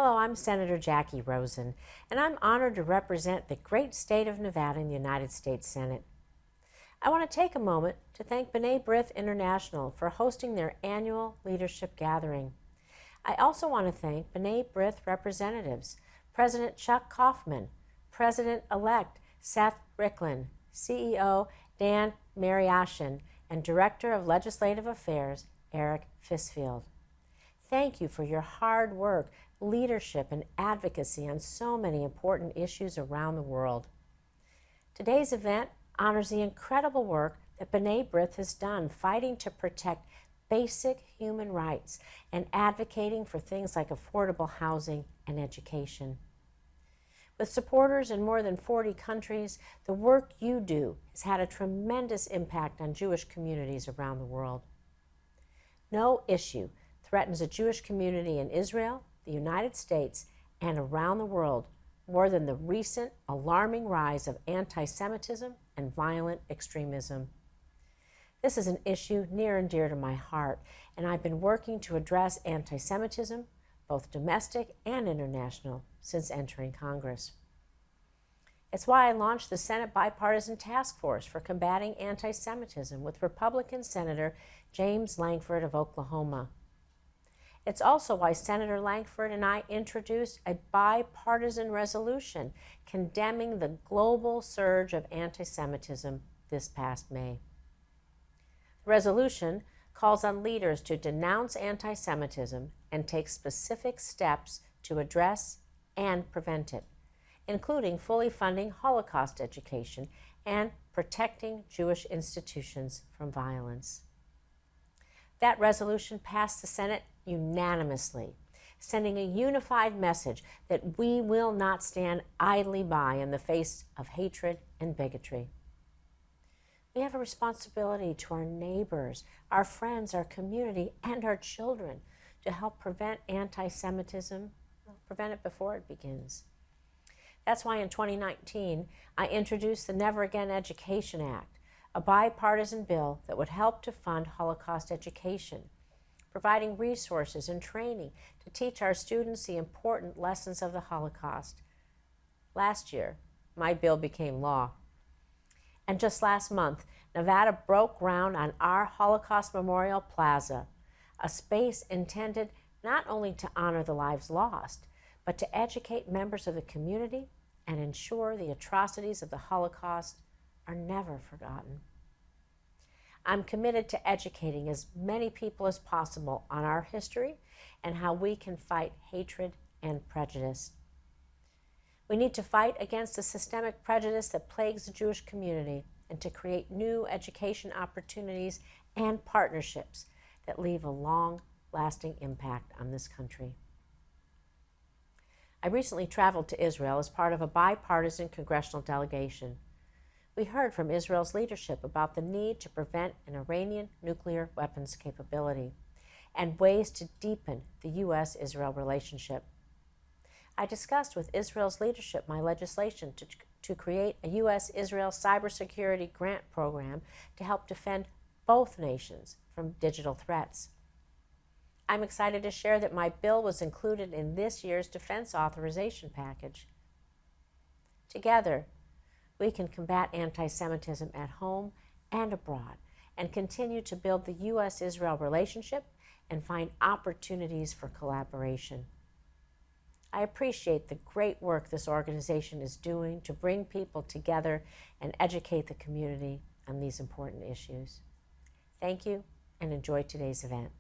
Hello, I'm Senator Jacky Rosen, and I'm honored to represent the great state of Nevada in the United States Senate. I want to take a moment to thank B'nai B'rith International for hosting their annual leadership gathering. I also want to thank B'nai B'rith representatives, President Chuck Kaufman, President-elect Seth Ricklin, CEO Dan Mariashin, and Director of Legislative Affairs Eric Fisfield. Thank you for your hard work, leadership, and advocacy on so many important issues around the world. Today's event honors the incredible work that B'nai B'rith has done fighting to protect basic human rights and advocating for things like affordable housing and education. With supporters in more than 40 countries, the work you do has had a tremendous impact on Jewish communities around the world. No issue threatens a Jewish community in Israel, the United States, and around the world more than the recent alarming rise of anti-Semitism and violent extremism. This is an issue near and dear to my heart, and I've been working to address anti-Semitism, both domestic and international, since entering Congress. It's why I launched the Senate Bipartisan Task Force for Combating Anti-Semitism with Republican Senator James Lankford of Oklahoma. It's also why Senator Lankford and I introduced a bipartisan resolution condemning the global surge of anti-Semitism this past May. The resolution calls on leaders to denounce anti-Semitism and take specific steps to address and prevent it, including fully funding Holocaust education and protecting Jewish institutions from violence. That resolution passed the Senate unanimously, sending a unified message that we will not stand idly by in the face of hatred and bigotry. We have a responsibility to our neighbors, our friends, our community, and our children to help prevent anti-Semitism, prevent it before it begins. That's why in 2019, I introduced the Never Again Education Act, a bipartisan bill that would help to fund Holocaust education, providing resources and training to teach our students the important lessons of the Holocaust. Last year, my bill became law. And just last month, Nevada broke ground on our Holocaust Memorial Plaza, a space intended not only to honor the lives lost, but to educate members of the community and ensure the atrocities of the Holocaust are never forgotten. I'm committed to educating as many people as possible on our history and how we can fight hatred and prejudice. We need to fight against the systemic prejudice that plagues the Jewish community and to create new education opportunities and partnerships that leave a long-lasting impact on this country. I recently traveled to Israel as part of a bipartisan congressional delegation. We heard from Israel's leadership about the need to prevent an Iranian nuclear weapons capability and ways to deepen the U.S.-Israel relationship. I discussed with Israel's leadership my legislation to create a U.S.-Israel cybersecurity grant program to help defend both nations from digital threats. I'm excited to share that my bill was included in this year's defense authorization package. Together, we can combat anti-Semitism at home and abroad and continue to build the U.S.-Israel relationship and find opportunities for collaboration. I appreciate the great work this organization is doing to bring people together and educate the community on these important issues. Thank you and enjoy today's event.